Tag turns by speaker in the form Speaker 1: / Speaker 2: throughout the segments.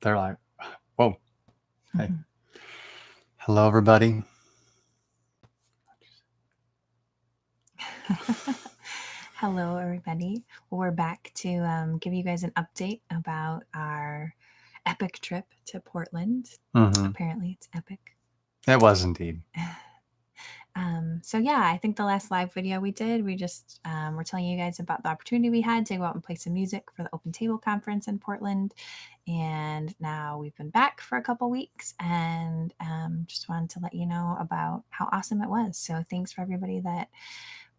Speaker 1: They're like, whoa, hey, hello, everybody.
Speaker 2: Hello, everybody. We're back to give you guys an update about our epic trip to Portland. Apparently, it's epic.
Speaker 1: It was indeed.
Speaker 2: So yeah, I think the last live video we did, we just were telling you guys about the opportunity we had to go out and play some music for the Open Table Conference in Portland. And now we've been back for a couple weeks and just wanted to let you know about how awesome it was. So thanks for everybody that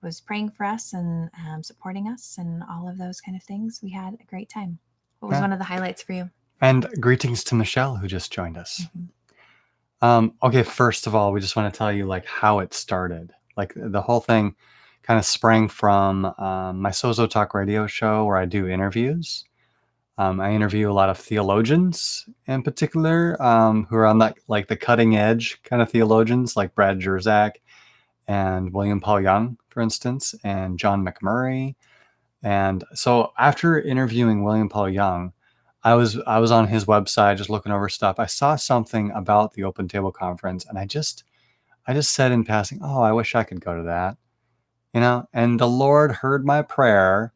Speaker 2: was praying for us and supporting us and all of those kind of things. We had a great time. What was one of the highlights for you?
Speaker 1: And greetings to Michelle, who just joined us. Okay, first of all, we just want to tell you like how it started. Like the whole thing kind of sprang from my Sozo Talk radio show where I do interviews. I interview a lot of theologians in particular who are on that like the cutting edge kind of theologians like Brad Jersak and William Paul Young, for instance, and John McMurray. And so after interviewing William Paul Young, I was on his website just looking over stuff. I saw something about the Open Table Conference, and I just said in passing, "Oh, I wish I could go to that," And the Lord heard my prayer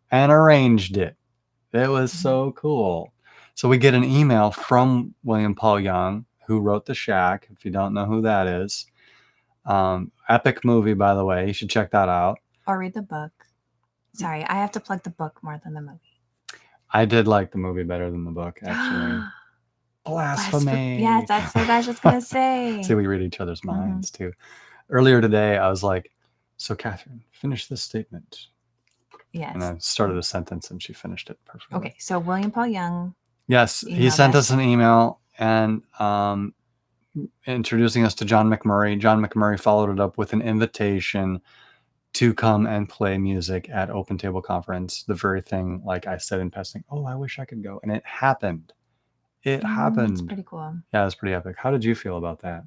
Speaker 1: and arranged it. It was so cool. So we get an email from William Paul Young, who wrote The Shack. If you don't know who that is, epic movie, by the way. You should check that out.
Speaker 2: Or read the book. Sorry, I have to plug the book more than the movie.
Speaker 1: I did like the movie better than the book, actually. Blasphemy.
Speaker 2: Yes, that's what I was just going to say.
Speaker 1: See, we read each other's minds, too. Earlier today, I was like, so Catherine, finish this statement.
Speaker 2: Yes.
Speaker 1: And I started a sentence, and she finished it perfectly.
Speaker 2: Okay, so William Paul Young.
Speaker 1: Yes, he sent us an email and introducing us to John McMurray. John McMurray followed it up with an invitation to come and play music at Open Table Conference. The very thing, like I said in passing, oh, I wish I could go. And it happened. It happened.
Speaker 2: It's pretty cool.
Speaker 1: Yeah, it's pretty epic. How did you feel about that?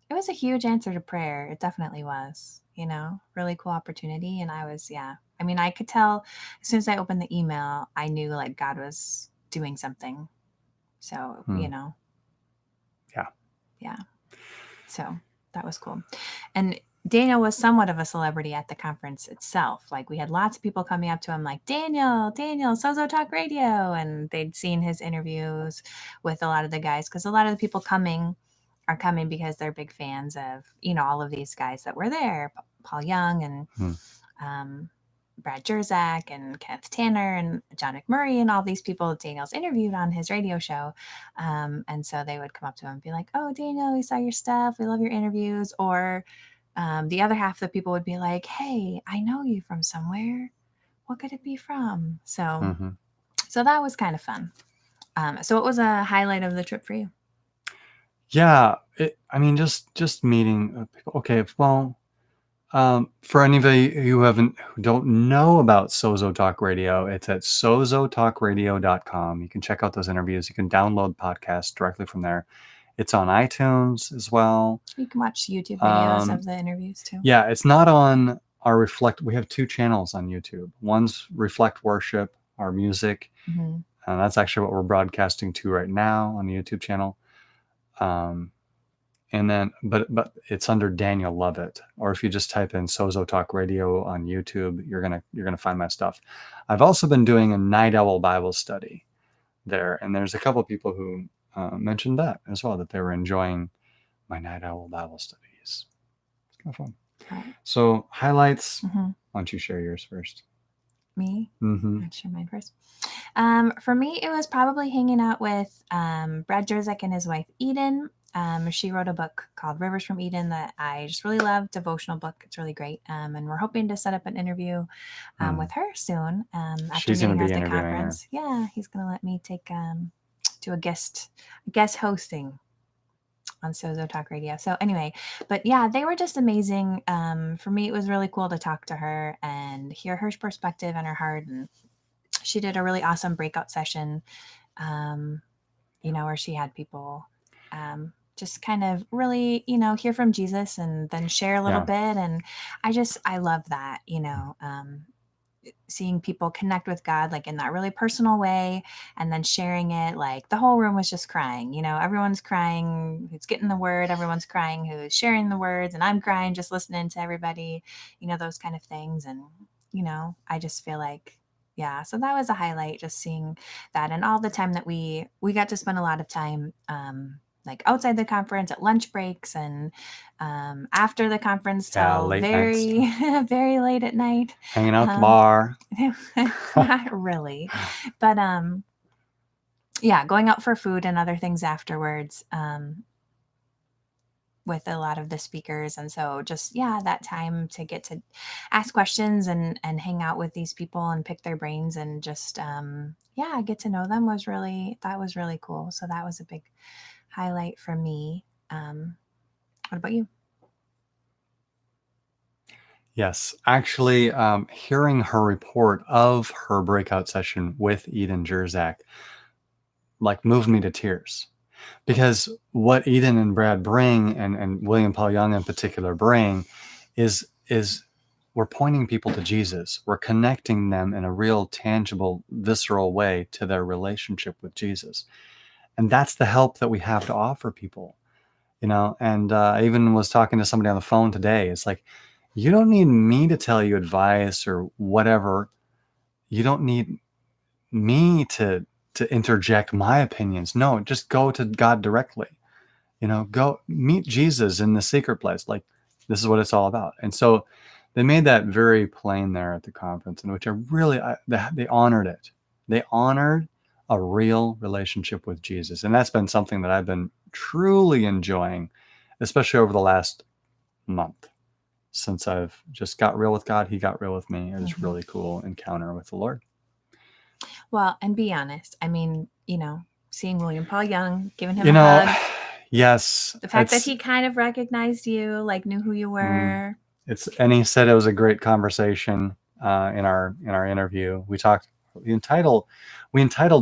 Speaker 2: It was a huge answer to prayer. It definitely was, really cool opportunity. And I was, I mean, I could tell as soon as I opened the email, I knew like God was doing something. So,
Speaker 1: Yeah.
Speaker 2: Yeah. So that was cool. And Daniel was somewhat of a celebrity at the conference itself. Like we had lots of people coming up to him like, Daniel, Sozo Talk Radio. And they'd seen his interviews with a lot of the guys because a lot of the people are coming because they're big fans of, all of these guys that were there, Paul Young and Brad Jersak and Kenneth Tanner and John McMurray and all these people Daniel's interviewed on his radio show. And so they would come up to him and be like, oh, Daniel, we saw your stuff. We love your interviews. Or the other half of the people would be like, hey, I know you from somewhere. What could it be from? So, so that was kind of fun. So what was a highlight of the trip for you?
Speaker 1: Yeah, just meeting people. Okay, well, for anybody who don't know about Sozo Talk Radio, it's at sozotalkradio.com. You can check out those interviews. You can download podcasts directly from there. It's on iTunes as well.
Speaker 2: You can watch YouTube videos of the interviews too.
Speaker 1: Yeah, it's not on our Reflect. We have two channels on YouTube. One's Reflect Worship, our music. And that's actually what we're broadcasting to right now on the YouTube channel. And then, but it's under Daniel Lovett, or if you just type in Sozo Talk Radio on YouTube, you're gonna find my stuff. I've also been doing a Night Owl Bible study there, and there's a couple of people who mentioned that as well, that they were enjoying my Night Owl Bible studies. It's kind of fun. Right. So highlights. Why don't you share yours first?
Speaker 2: Me? I'll share mine first. For me, it was probably hanging out with Brad Jersak and his wife Eden. She wrote a book called Rivers from Eden that I just really love, devotional book. It's really great. And we're hoping to set up an interview with her soon. After meeting her at the conference. Yeah, he's going to let me do a guest hosting on Sozo Talk Radio. So anyway, but yeah, they were just amazing. For me, it was really cool to talk to her and hear her perspective and her heart. And she did a really awesome breakout session, where she had people just kind of really, hear from Jesus and then share a little bit. And I love that, seeing people connect with God like in that really personal way, and then sharing it. Like the whole room was just crying. Everyone's crying who's getting the word, everyone's crying who's sharing the words, and I'm crying just listening to everybody, those kind of things. And I just feel like, yeah, so that was a highlight, just seeing that, and all the time that we got to spend a lot of time like outside the conference at lunch breaks, and after the conference
Speaker 1: Yeah,
Speaker 2: till
Speaker 1: late nights.
Speaker 2: very very late at night.
Speaker 1: Hanging out at the
Speaker 2: um,
Speaker 1: bar.
Speaker 2: Not really, but yeah, going out for food and other things afterwards, with a lot of the speakers. And so just, yeah, that time to get to ask questions and hang out with these people and pick their brains, and just yeah, get to know them was really cool. So that was a big highlight for me. What about you?
Speaker 1: Yes, actually, hearing her report of her breakout session with Eden Jerzak like moved me to tears, because what Eden and Brad bring, and William Paul Young in particular bring, is we're pointing people to Jesus. We're connecting them in a real, tangible, visceral way to their relationship with Jesus, and that's the help that we have to offer people. And I even was talking to somebody on the phone today. It's like, you don't need me to tell you advice or whatever. You don't need me to interject my opinions. No, just go to God directly. Go meet Jesus in the secret place. Like, this is what it's all about. And so they made that very plain there at the conference, in which they honored it. They honored a real relationship with Jesus. And that's been something that I've been truly enjoying, especially over the last month. Since I've just got real with God, he got real with me. It was really cool encounter with the Lord.
Speaker 2: Well, and be honest. I mean, seeing William Paul Young, giving him a hug.
Speaker 1: Yes.
Speaker 2: The fact that he kind of recognized you, like knew who you were.
Speaker 1: And he said it was a great conversation in our interview. We entitled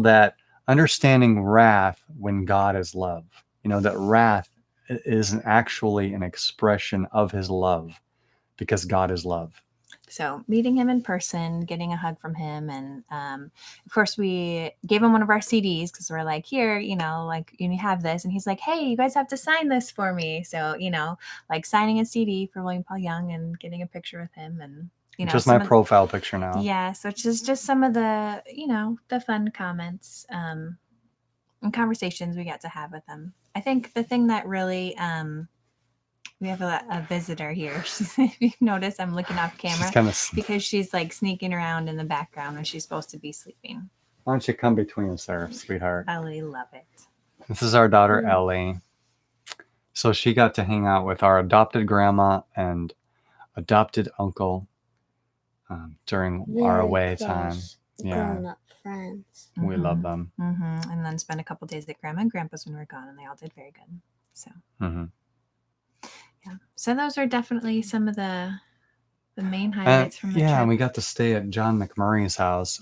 Speaker 1: that "Understanding Wrath When God is Love." That wrath isn't actually an expression of his love, because God is love.
Speaker 2: So meeting him in person, getting a hug from him, and of course we gave him one of our CDs, because we're like, here, like, you have this, and he's like, hey, you guys have to sign this for me. So like signing a CD for William Paul Young and getting a picture with him, and
Speaker 1: just my profile picture now.
Speaker 2: Yes, which is just some of the the fun comments and conversations we got to have with them. I think the thing that really we have a visitor here. If you notice, I'm looking off camera because she's like sneaking around in the background when she's supposed to be sleeping.
Speaker 1: Why don't you come between us there, sweetheart?
Speaker 2: Ellie, love it.
Speaker 1: This is our daughter, Ellie. So she got to hang out with our adopted grandma and adopted uncle during our away time.
Speaker 3: Grown-up friends.
Speaker 1: We love them.
Speaker 2: And then spent a couple days at Grandma and Grandpa's when we were gone, and they all did very good. So yeah, so those are definitely some of the main highlights from the trip.
Speaker 1: And we got to stay at John McMurray's house,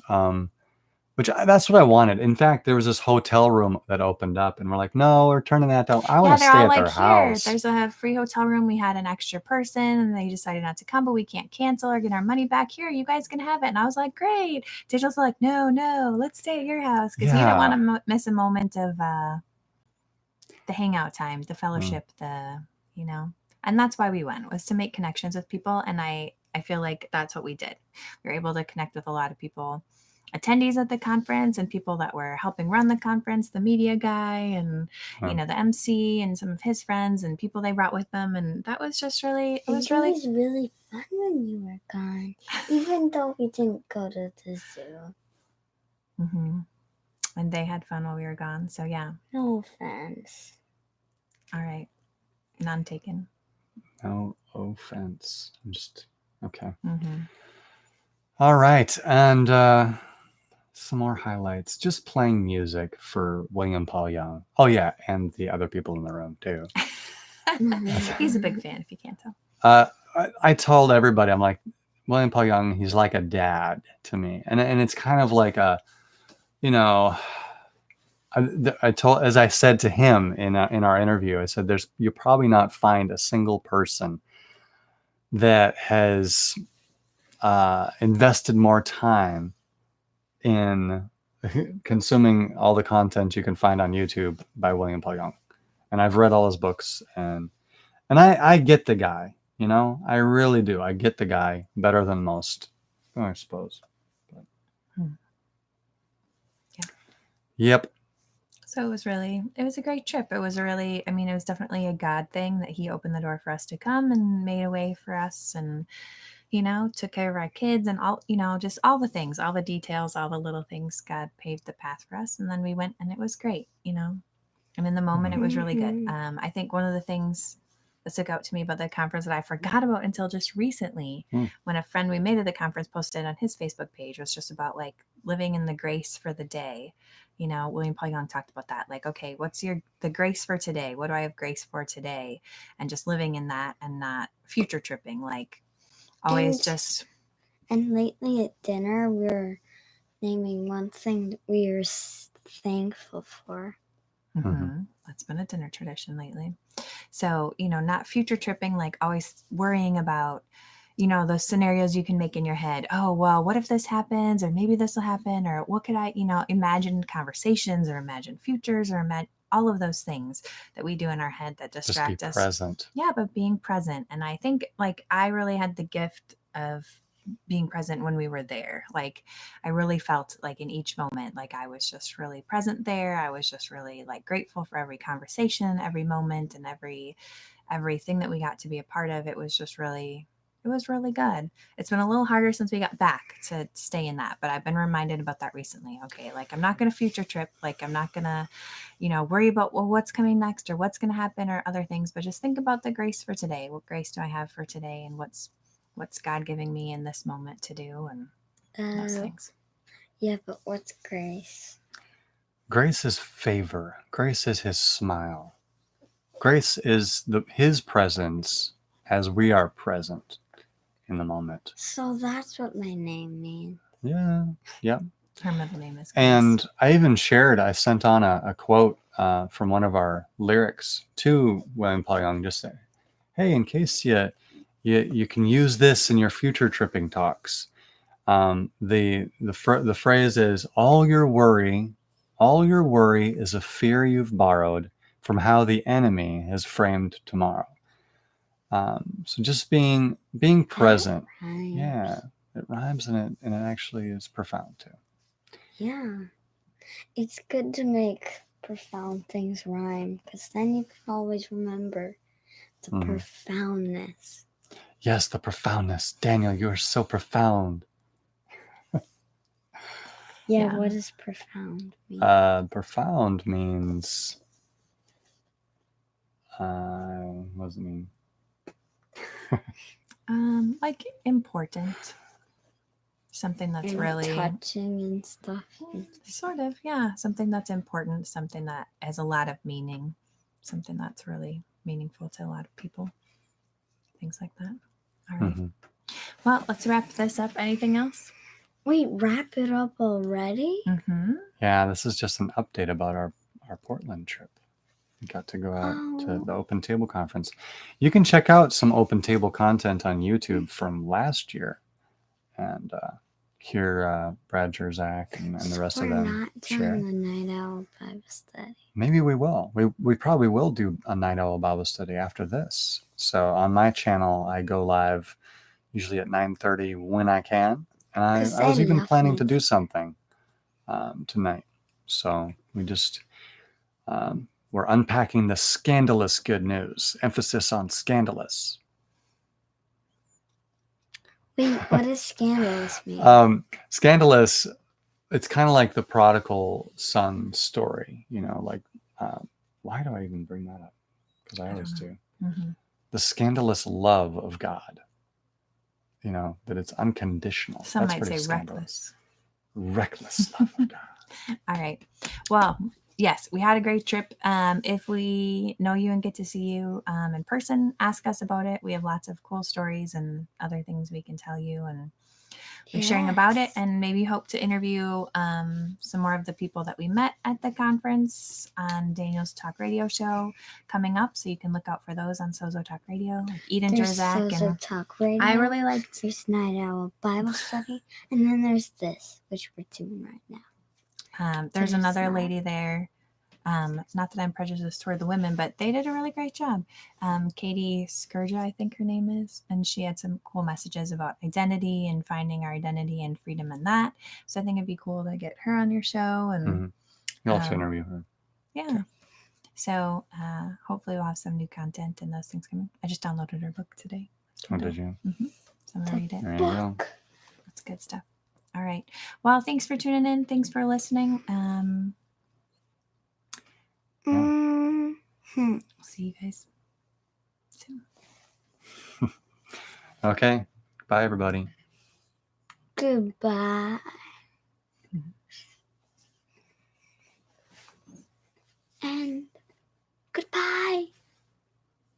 Speaker 1: that's what I wanted. In fact, there was this hotel room that opened up, and we're like, no, we're turning that down. I want to stay at their house.
Speaker 2: There's a free hotel room. We had an extra person, and they decided not to come, but we can't cancel or get our money back. Here, you guys can have it. And I was like, great. Digital's like, no, let's stay at your house, because he didn't want to miss a moment of the hangout time, the fellowship, and that's why we went, was to make connections with people. And I feel like that's what we did. We were able to connect with a lot of people, attendees at the conference, and people that were helping run the conference, the media guy, and the MC, and some of his friends, and people they brought with them. And that was just really, it was really
Speaker 3: fun when you were gone, even though we didn't go to the zoo.
Speaker 2: And they had fun while we were gone. So yeah.
Speaker 3: No offense.
Speaker 2: All right. None taken.
Speaker 1: No offense. I'm just okay. All right. And some more highlights. Just playing music for William Paul Young. Oh yeah, and the other people in the room too.
Speaker 2: He's a big fan, if you can't tell.
Speaker 1: I told everybody, I'm like, William Paul Young, he's like a dad to me, and it's kind of like a, as I said to him in our interview, I said, you'll probably not find a single person that has invested more time in consuming all the content you can find on YouTube by William Paul Young. And I've read all his books, and I get the guy, you know, I really do. I get the guy better than most, I suppose. But,
Speaker 2: Hmm. Yeah.
Speaker 1: Yep.
Speaker 2: So it was a great trip. It was it was definitely a God thing that he opened the door for us to come and made a way for us and, took care of our kids and all, just all the things, all the details, all the little things. God paved the path for us. And then we went and it was great, And in the moment, it was really good. I think one of the things that stuck out to me about the conference that I forgot about until just recently, when a friend we made at the conference posted on his Facebook page, was just about like living in the grace for the day. William Paul Young talked about that. Like, okay, what's the grace for today? What do I have grace for today? And just living in that and not future tripping. Like always
Speaker 3: And lately at dinner, we were naming one thing that we were thankful for.
Speaker 2: That's been a dinner tradition lately. So, not future tripping, like always worrying about, those scenarios you can make in your head. Oh, well, what if this happens? Or maybe this will happen? Or what could I, imagine conversations or imagine futures or imagine all of those things that we do in our head that distract us.
Speaker 1: Present.
Speaker 2: Yeah, but being present. And I think like I really had the gift of being present when we were there. Like I really felt like in each moment, like I was just really present there. I was just really like grateful for every conversation, every moment, and everything that we got to be a part of. It was really good. It's been a little harder since we got back to stay in that, but I've been reminded about that recently. Okay, like I'm not going to future trip. Like I'm not going to, worry about what's coming next or what's going to happen or other things, but just think about the grace for today. What grace do I have for today, and what's God giving me in this moment to do, and those things.
Speaker 3: Yeah, but what's grace?
Speaker 1: Grace is favor. Grace is his smile. Grace is his presence as we are present in the moment.
Speaker 3: So that's what my name means.
Speaker 1: Yeah.
Speaker 2: Her middle name is Grace.
Speaker 1: And I sent on a quote from one of our lyrics to William Paul Young, just say, hey, in case you can use this in your future tripping talks. The phrase is, all your worry is a fear you've borrowed from how the enemy has framed tomorrow. So just being present. Yeah, it rhymes and it actually is profound too.
Speaker 3: Yeah, it's good to make profound things rhyme, because then you can always remember the profoundness.
Speaker 1: Yes, the profoundness. Daniel, you are so profound.
Speaker 3: Yeah, what does profound mean?
Speaker 1: Profound means, what does it mean?
Speaker 2: Like important. Something that's
Speaker 3: and
Speaker 2: really
Speaker 3: touching and stuff.
Speaker 2: Sort of, yeah. Something that's important, something that has a lot of meaning, something that's really meaningful to a lot of people. Things like that. All right. Well, let's wrap this up. Anything else?
Speaker 3: Wait, wrap it up already?
Speaker 1: Yeah, this is just an update about our Portland trip. We got to go out to the Open Table Conference. You can check out some Open Table content on YouTube from last year and hear Brad Jerzak and the rest of them
Speaker 3: We're not doing the Night Owl Bible Study.
Speaker 1: Maybe we will. We probably will do a Night Owl Bible Study after this. So on my channel, I go live usually at 9:30 when I can. And I was even planning to do something tonight. So we just... we're unpacking the scandalous good news. Emphasis on scandalous.
Speaker 3: Wait, what does scandalous mean?
Speaker 1: Scandalous, it's kind of like the prodigal son story. Like, why do I even bring that up? Because I always do. The scandalous love of God. That it's unconditional.
Speaker 2: Some might say reckless.
Speaker 1: Reckless love of God.
Speaker 2: All right. Well, yes, we had a great trip. If we know you and get to see you in person, ask us about it. We have lots of cool stories and other things we can tell you. And We're sharing about it
Speaker 3: Yes.
Speaker 2: and maybe hope to interview some more of the people that we met at the conference on Daniel's Talk Radio show coming up. So you can look out for those on Sozo Talk Radio, like Eden
Speaker 3: There's
Speaker 2: Jerzak.
Speaker 3: Sozo
Speaker 2: And
Speaker 3: Talk Radio.
Speaker 2: I really liked.
Speaker 3: There's Night Owl Bible Study. And then there's this, which we're doing right now.
Speaker 2: There's
Speaker 3: There's
Speaker 2: another
Speaker 3: that.
Speaker 2: lady there. Not that I'm prejudiced toward the women, but they did a really great job. Katie Skurja, I think her name is, and she had some cool messages about identity and finding our identity and freedom in that. So I think it'd be cool to get her on your show. And
Speaker 1: Mhm. You'll have to
Speaker 2: Um,
Speaker 1: interview her.
Speaker 2: yeah. So hopefully we'll have some new content and those things coming. I just downloaded her book today.
Speaker 1: Oh, did you?
Speaker 2: So I'm going to read it.
Speaker 1: There you go.
Speaker 3: Book.
Speaker 2: That's good stuff. All right. Well, thanks for tuning in. Thanks for listening.
Speaker 3: Mhm.
Speaker 2: We'll see you guys soon.
Speaker 1: Okay. Bye, everybody.
Speaker 3: Goodbye. And goodbye.